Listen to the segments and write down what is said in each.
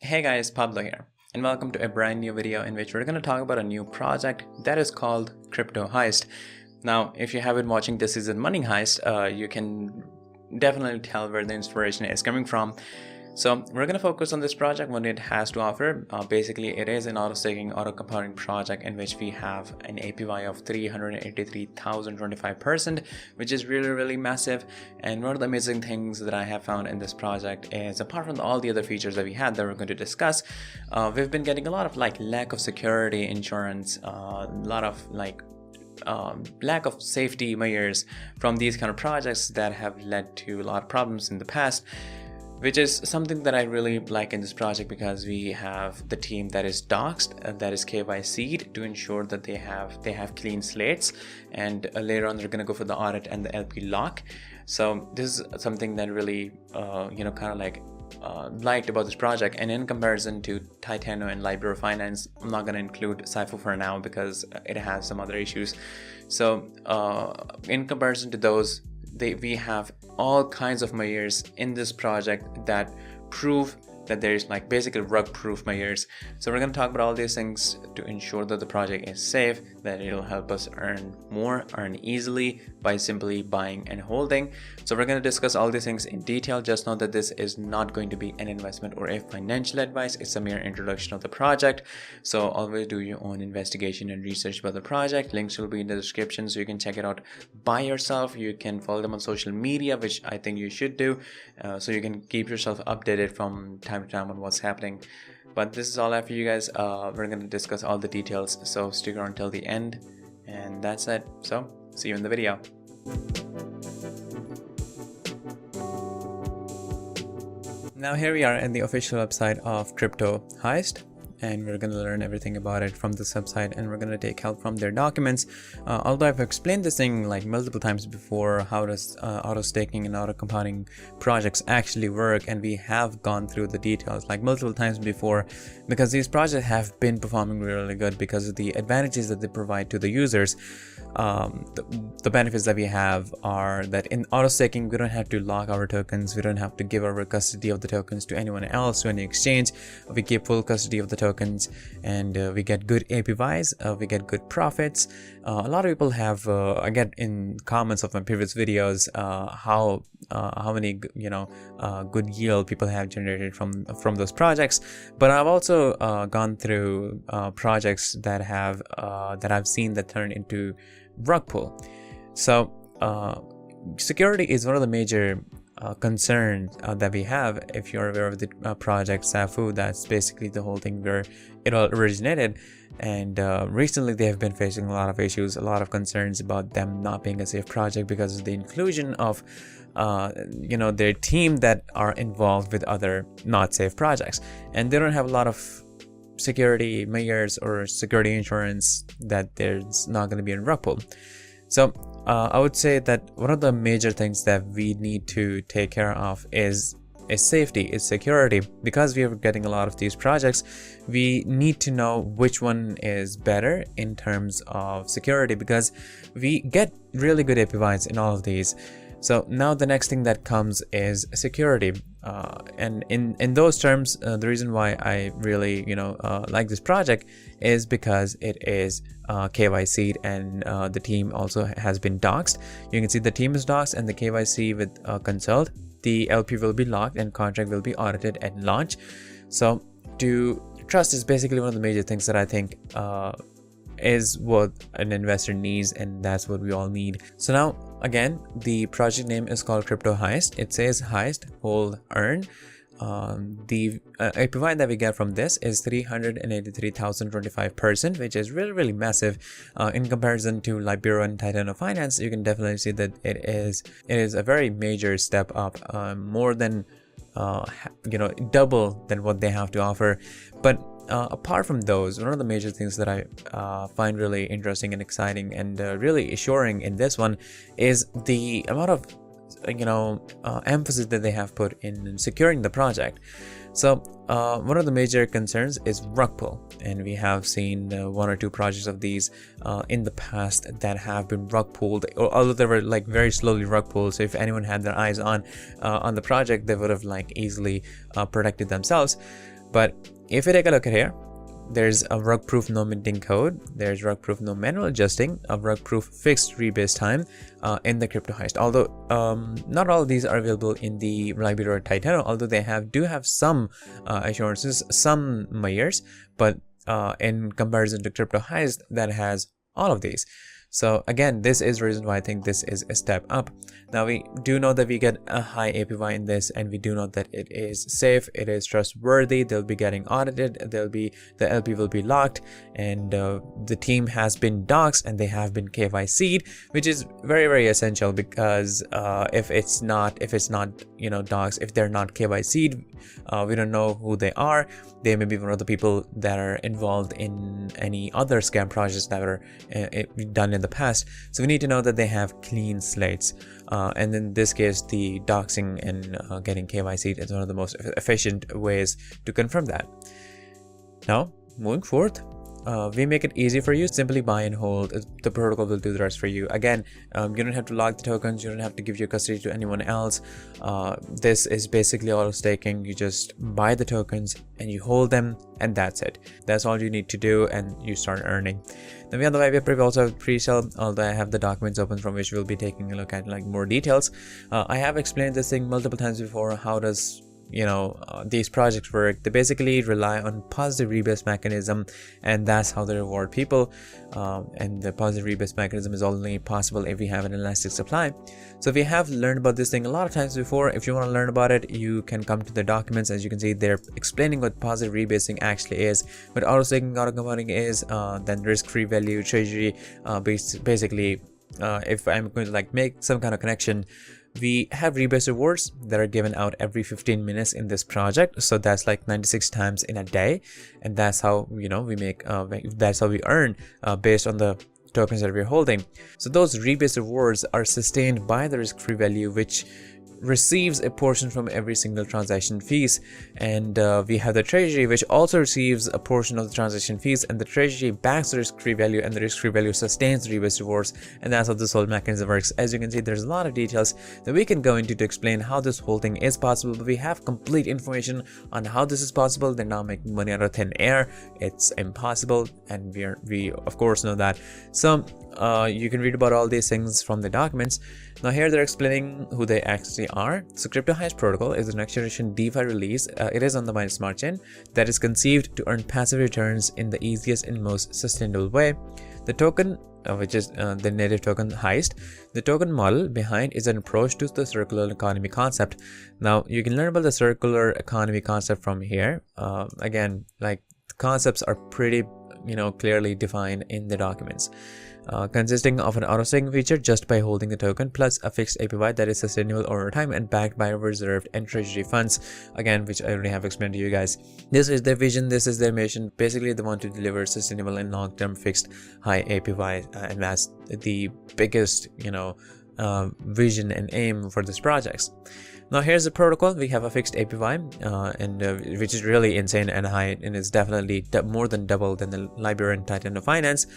Hey guys, Pablo here, and welcome to a brand new video in which we're going to talk about a new project that is called Cryptoheist. Now, if you have been watching This Is a Money Heist, you can definitely tell where the inspiration is coming from. So we're going to focus on this project, what it has to offer. Basically, it is an auto-staking, auto-compounding project in which we have an APY of 383,025%, which is really massive. And one of the amazing things that I have found in this project is, apart from all the other features that we had that we're going to discuss, we've been getting a lot of lack of security insurance, a lot of lack of safety measures from these kind of projects that have led to a lot of problems in the past, which is something that I really like in this project, because we have the team that is doxed, that is KYC'd, to ensure that they have clean slates, and later on they're going to go for the audit and the LP lock. So this is something that really liked about this project. And in comparison to Titano and Libero Finance, I'm not going to include Cypher for now because it has some other issues. So in comparison to those, we have all kinds of measures in this project that prove that there is basically rug-proof measures. So we're going to talk about all these things to ensure that the project is safe, that it'll help us earn easily by simply buying and holding. So we're going to discuss all these things in detail. Just know that this is not going to be an investment or a financial advice. It's a mere introduction of the project. So always do your own investigation and research about the project. Links will be in the description so you can check it out by yourself. You can follow them on social media, which I think you should do, so you can keep yourself updated from time to time on what's happening. But this is all I have for you guys. We're going to discuss all the details, so stick around till the end, and that's it. So see you in the video. Now here we are in the official website of Cryptoheist, and we're going to learn everything about it from this website, and we're going to take help from their documents. Although I've explained this thing multiple times before, how does auto staking and auto compounding projects actually work, and we have gone through the details multiple times before, because these projects have been performing really good because of the advantages that they provide to the users. The benefits that we have are that in auto staking, we don't have to lock our tokens, we don't have to give our custody of the tokens to anyone else, to any exchange. We keep full custody of the tokens, and we get good APYs, we get good profits. A lot of people have I get in comments of my previous videos how many good yield people have generated from those projects. But I've also gone through projects that I've seen that turn into rug pull. So security is one of the major concerns that we have. If you're aware of the project Safu, that's basically the whole thing where it all originated, and recently they have been facing a lot of issues, a lot of concerns about them not being a safe project because of the inclusion of their team that are involved with other not safe projects, and they don't have a lot of security measures or security insurance that there's not going to be a rug pull. So I would say that one of the major things that we need to take care of is safety, is security. Because we are getting a lot of these projects, we need to know which one is better in terms of security, because we get really good APYs in all of these. So now the next thing that comes is security, and in those terms, the reason why I really like this project is because it is KYC'd, and the team also has been doxed. You can see the team is doxed and the KYC with consult. The LP will be locked and contract will be audited at launch. So trust is basically one of the major things that I think is what an investor needs, and that's what we all need. So now again, the project name is called Cryptoheist. It says heist, hold, earn. The APY that we get from this is 383,025%, which is really massive in comparison to Libero and Titano Finance. You can definitely see that it is a very major step up, more than double than what they have to offer. But apart from those, one of the major things that I find really interesting and exciting and really assuring in this one is the amount of emphasis that they have put in securing the project. So one of the major concerns is rug pull, and we have seen one or two projects of these in the past that have been rug pulled, although they were very slowly rug pulled. So if anyone had their eyes on the project, they would have easily protected themselves. But if you take a look at here, there's a rug-proof no minting code, there's rug-proof no manual adjusting, a rug-proof fixed rebase time in the Cryptoheist. Although not all of these are available in the library or Titano, although they do have some assurances, some mayors, but in comparison to Cryptoheist, that has all of these. So again, this is the reason why I think this is a step up. Now we do know that we get a high APY in this, and we do know that it is safe, it is trustworthy, they'll be getting audited, the LP will be locked, and the team has been doxxed and they have been KYC'd, which is very, very essential, because if it's not doxxed, if they're not KYC'd, we don't know who they are. They may be one of the people that are involved in any other scam projects that were done in the past. So we need to know that they have clean slates. And in this case, the doxing and getting KYC is one of the most efficient ways to confirm that. Now, moving forth, we make it easy for you. Simply buy and hold. The protocol will do the rest for you. Again, you don't have to lock the tokens, you don't have to give your custody to anyone else. This is basically auto staking. You just buy the tokens and you hold them, and that's it. That's all you need to do, and you start earning. Then we have the white paper. We also have Presale, although I have the documents open from which we'll be taking a look at more details. I have explained this thing multiple times before. How does these projects work? They basically rely on positive rebase mechanism, and that's how they reward people. And the positive rebase mechanism is only possible if we have an elastic supply. So we have learned about this thing a lot of times before. If you want to learn about it, you can come to the documents. As you can see, they're explaining what positive rebasing actually is, what auto staking, auto compounding is, then risk-free value, treasury. Basically, if I'm going to make some kind of connection, we have rebase rewards that are given out every 15 minutes in this project. So that's 96 times in a day, and that's how we make that's how we earn based on the tokens that we're holding. So those rebase rewards are sustained by the risk-free value, which receives a portion from every single transaction fees. And we have the treasury, which also receives a portion of the transaction fees, and the treasury backs the risk-free value, and the risk-free value sustains the rebase rewards. And that's how this whole mechanism works. As you can see, there's a lot of details that we can go into to explain how this whole thing is possible, but we have complete information on how this is possible. They're not making money out of thin air. It's impossible, and we of course know that. So you can read about all these things from the documents. Now here they're explaining who they actually are. So Cryptoheist protocol is the next generation DeFi release. It is on the Binance Smart Chain that is conceived to earn passive returns in the easiest and most sustainable way. The token, which is the native token Heist, the token model behind is an approach to the circular economy concept. Now you can learn about the circular economy concept from here. Again, the concepts are pretty clearly defined in the documents. Consisting of an auto-staking feature just by holding the token, plus a fixed APY that is sustainable over time and backed by reserved and treasury funds, again, which I already have explained to you guys. This is their vision, this is their mission. Basically, they want to deliver sustainable and long-term fixed high APY, and that's the biggest vision and aim for these projects. Now here's the protocol. We have a fixed APY, which is really insane and high, and it's definitely more than double than the Liberian Titano Finance.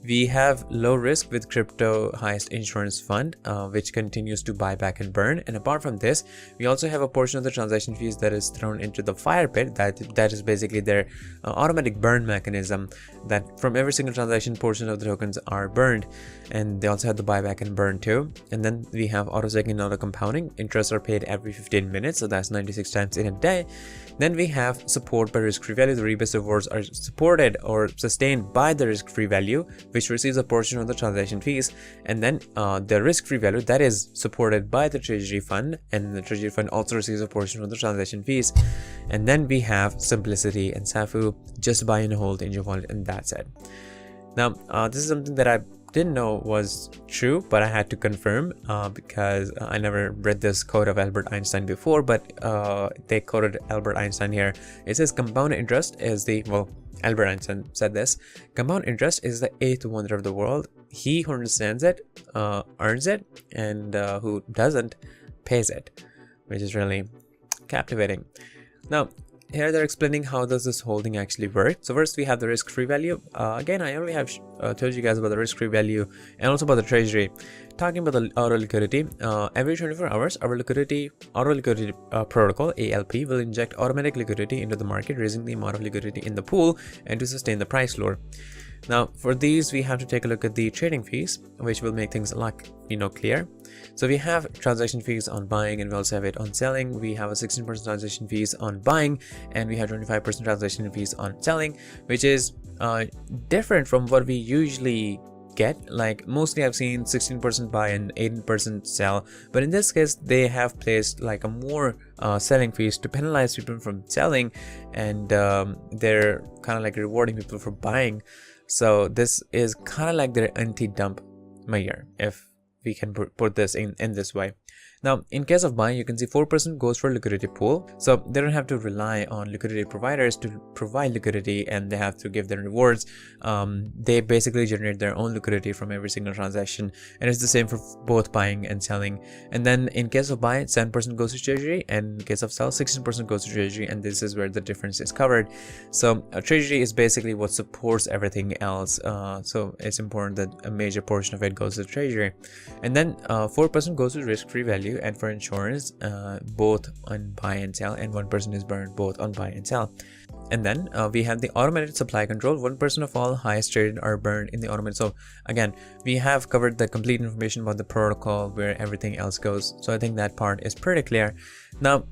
We have low risk with Cryptoheist Insurance Fund, which continues to buy back and burn. And apart from this, we also have a portion of the transaction fees that is thrown into the fire pit. That is basically their automatic burn mechanism, that from every single transaction, portion of the tokens are burned. And they also have the buyback and burn too. And then we have auto staking and auto compounding. Interests are paid every 15 minutes, so that's 96 times in a day. Then we have support by risk-free value. The rebase rewards are supported or sustained by the risk-free value, which receives a portion of the transaction fees. And then the risk-free value that is supported by the treasury fund, and the treasury fund also receives a portion of the transaction fees. And then we have simplicity and Safu, just buy and hold in your wallet, and that's it. Now this is something that I didn't know was true, but I had to confirm because I never read this quote of Albert Einstein before, but they quoted Albert Einstein here. It says compound interest is Albert Einstein said this: compound interest is the eighth wonder of the world. He who understands it earns it, and who doesn't pays it, which is really captivating. Now here they're explaining how does this holding actually work. So first we have the risk-free value. Again, I already have told you guys about the risk-free value and also about the treasury. Talking about the auto liquidity, every 24 hours, our auto liquidity protocol ALP will inject automatic liquidity into the market, raising the amount of liquidity in the pool and to sustain the price floor. Now for these, we have to take a look at the trading fees, which will make things a lot clear. So we have transaction fees on buying, and we also have it on selling. We have a 16% transaction fees on buying, and we have 25% transaction fees on selling, which is different from what we usually get. Like mostly I've seen 16% buy and 18% sell, but in this case they have placed like a more selling fees to penalize people from selling, and they're kind of like rewarding people for buying. So this is kind of like their anti-dump measure, if we can put this in this way. Now in case of buying, you can see 4% goes for liquidity pool, so they don't have to rely on liquidity providers to provide liquidity, and they have to give their rewards. They basically generate their own liquidity from every single transaction, and it's the same for both buying and selling. And then in case of buy, 7% goes to treasury, and in case of sell, 16% goes to treasury, and this is where the difference is covered. So treasury is basically what supports everything else, so it's important that a major portion of it goes to treasury. And then 4% goes to risk-free value, and for insurance, both on buy and sell, and 1% is burned both on buy and sell. And then we have the automated supply control. 1% of all highest traded are burned in the automated. So again, we have covered the complete information about the protocol, where everything else goes. So I think that part is pretty clear. Now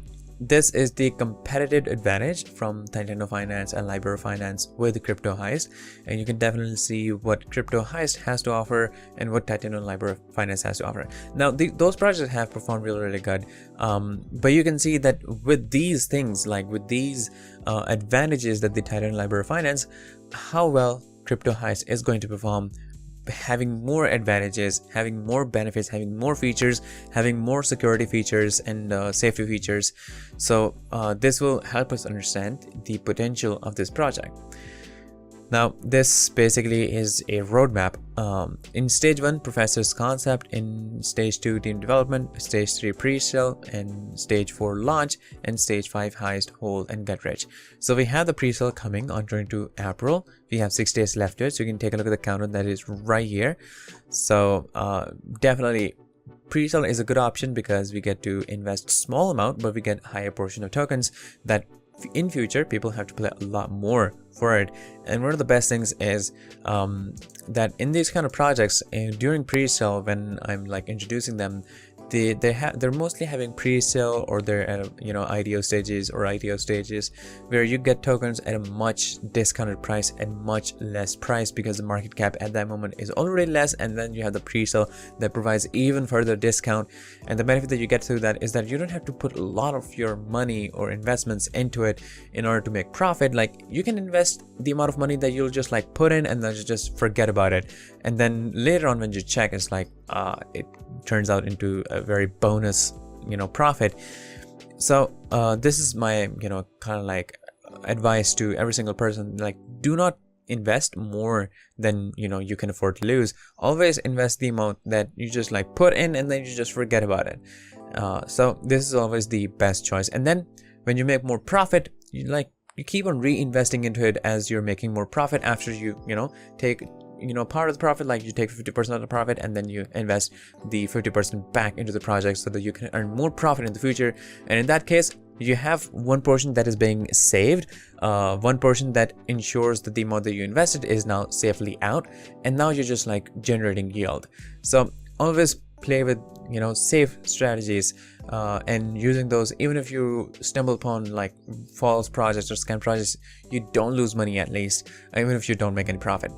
this is the competitive advantage from Titano Finance and Libero Finance with Cryptoheist, and you can definitely see what Cryptoheist has to offer and what Titano and Libero Finance has to offer. Now those projects have performed really good, but you can see that with these things, like with these advantages that the Titano and Libero Finance, how well Cryptoheist is going to perform, having more advantages, having more benefits, having more features, having more security features and safety features. So this will help us understand the potential of this project. Now this basically is a roadmap. In stage 1, professor's concept; in stage 2, team development; stage 3, pre-sale; and stage 4, launch; and stage 5, heist, hold, and get rich. So we have the pre-sale coming on 22 April. We have 6 days left to it, so you can take a look at the counter that is right here. So definitely pre-sale is a good option because we get to invest small amount, but we get higher portion of tokens that in future people have to pay a lot more for it. And one of the best things is that in these kind of projects, during pre-sale, when I'm like introducing them, they're mostly having pre-sale, or they're at IDO stages or ITO stages, where you get tokens at a much discounted price and much less price, because the market cap at that moment is already less, and then you have the pre-sale that provides even further discount. And the benefit that you get through that is that you don't have to put a lot of your money or investments into it in order to make profit. Like you can invest the amount of money that you'll just like put in, and then just forget about it, and then later on when you check, it's like it turns out into a very bonus profit. So this is my kind of like advice to every single person. Like, do not invest more than you can afford to lose. Always invest the amount that you just like put in, and then you just forget about it. So this is always the best choice. And then when you make more profit, you keep on reinvesting into it as you're making more profit. After you take part of the profit, like you take 50% of the profit, and then you invest the 50% back into the project so that you can earn more profit in the future. And in that case, you have one portion that is being saved, one portion that ensures that the amount that you invested is now safely out, and now you're just like generating yield. So always play with safe strategies, and using those, even if you stumble upon like false projects or scam projects, you don't lose money, at least, even if you don't make any profit.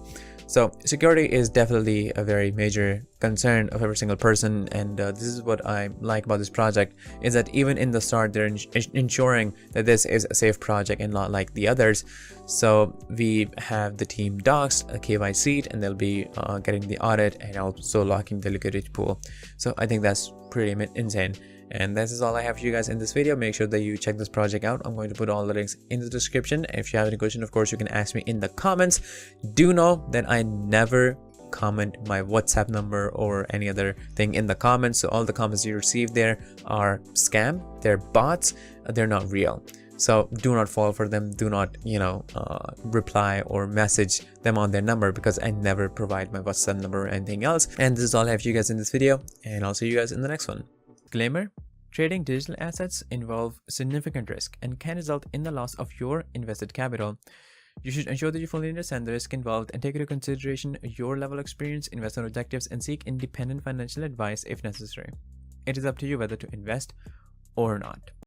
So security is definitely a very major concern of every single person, and this is what I like about this project, is that even in the start they're ensuring that this is a safe project and not like the others. So we have the team docs, a KYC, and they'll be getting the audit and also locking the liquidity pool. So I think that's pretty insane. And this is all I have for you guys in this video. Make sure that you check this project out. I'm going to put all the links in the description. And if you have any question, of course, you can ask me in the comments. Do know that I never comment my WhatsApp number or any other thing in the comments. So all the comments you receive there are scam, they're bots, they're not real. So do not fall for them. Do not, reply or message them on their number, because I never provide my WhatsApp number or anything else. And this is all I have for you guys in this video, and I'll see you guys in the next one. Disclaimer: trading digital assets involve significant risk and can result in the loss of your invested capital. You should ensure that you fully understand the risk involved and take into consideration your level of experience, investment objectives, and seek independent financial advice if necessary. It is up to you whether to invest or not.